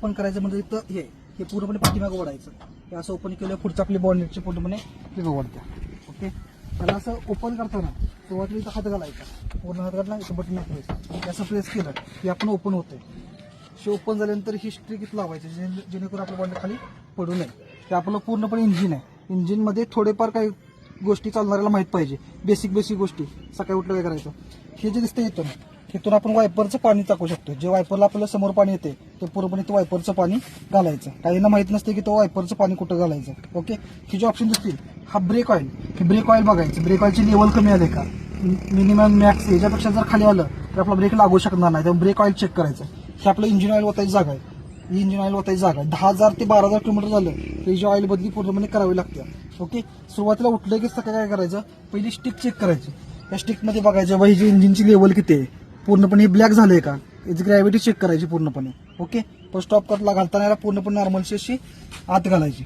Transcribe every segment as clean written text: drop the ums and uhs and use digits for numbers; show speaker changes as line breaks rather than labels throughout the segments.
Open करायचं म्हणजे इथं हे पूर्णपणे पाठीमागं ओढायचं. हे असं ओपन केलं पुढचं आपली बॉन्डेटची पूर्णपणे तिथं ओढते. ओके, त्याला असं ओपन करताना सुरुवातीला इथं हात घालायचा, पूर्ण हात घातला इथं बटन प्रेस, असं प्रेस केलं की आपण ओपन होतंय. हे ओपन झाल्यानंतर ही स्ट्रिक इथं लावायची जेणेकरून आपलं बॉन्डेट खाली पडू नये. हे आपलं पूर्णपणे इंजिन आहे. इंजिनमध्ये थोडेफार काही गोष्टी चालणाऱ्याला माहीत पाहिजे, बेसिक गोष्टी. सकाळी उठलं काय करायचं, हे जे दिसतं इथून आपण वायपरचं पाणी टाकू शकतो. जे वायपरला आपल्याला समोर पाणी येते ते पूर्णपणे ते वायपरचं पाणी घालायचं. काहींना माहित नसते की तो वायपरचं पाणी कुठं घालायचं. ओके, हे जे ऑप्शन दिसतील, हा ब्रेक ऑइल, हे ब्रेक ऑइल बघायचं. ब्रेक ऑइलची लेवल कमी आले का, मिनिमम मॅक्स याच्यापेक्षा जर खाली आलं तर आपला ब्रेक लागू शकणार नाही. त्यामुळे ब्रेक ऑइल चेक करायचं. हे आपलं इंजिन ऑइल ओतायची जागा आहे. ही इंजिन ऑइल ओतायची जागा आहे. 10,000 ते 12,000 किलोमीटर झालं तर जी ऑइल बदली पूर्णपणे करावी लागते. ओके, सुरुवातीला उठलं की सकाळी काय करायचं, पहिली स्टिक चेक करायची. या स्टिकमध्ये बघायचं बाई जी इंजिनची लेवल किती आहे, पूर्णपणे ब्लॅक झालंय का, याची ग्रॅव्हिटी चेक करायची पूर्णपणे. ओके, पण स्टॉप करला घालताना याला पूर्णपणे नॉर्मलशी अशी आत घालायची.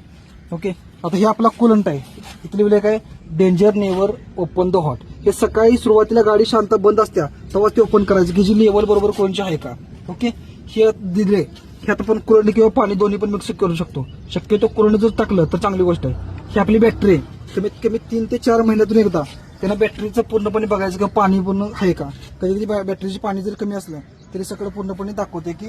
ओके, आता हे आपला कूलंट आहे. इथं लिहिलंय काय, danger never open the hot. हे सकाळी सुरुवातीला गाडी शांत बंद असत्या तेव्हा ते ओपन करायचं की जी लेवल बरोबर कोणची आहे का. ओके, हे दिले ह्यात आपण कुलंट किंवा पाणी दोन्ही पण मिक्स करू शकतो. शक्यतो कुलंट जर टाकलं तर चांगली गोष्ट आहे. ही आपली बॅटरी आहे. कमीत कमी 3 ते 4 महिन्यातून एकदा त्यांना बॅटरीचं पूर्णपणे बघायचं की पाणी पूर्ण आहे का. कधी कधी बॅटरीचे पाणी जर कमी असलं तरी सगळं पूर्णपणे दाखवते की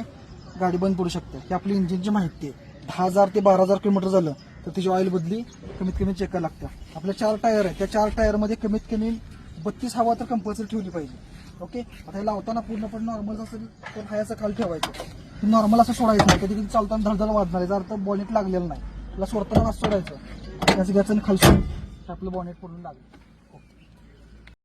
गाडी बंद पडू शकते. ही आपली इंजिनची माहिती आहे. 10,000 ते 12,000 किलोमीटर झालं तर त्याची ऑइल बदली कमीत कमी चेक करायला लागतं. आपल्या 4 टायर आहे, त्या 4 टायरमध्ये कमीत कमी 32 हवा तर कंपल्सरी ठेवली पाहिजे. ओके, आता हे लावताना पूर्णपणे नॉर्मल असेल तर हायाचं खाली ठेवायचं. नॉर्मल असं सोडायचं नाही. कधी कधी चालताना धडधड वाजणार, याचा अर्थ बॉनेट लागलेलं नाही. त्याला सोडताना असं सोडायचं, त्याचं घ्यायचं आणि खालसून आपलं बॉनेट पडून लागलं.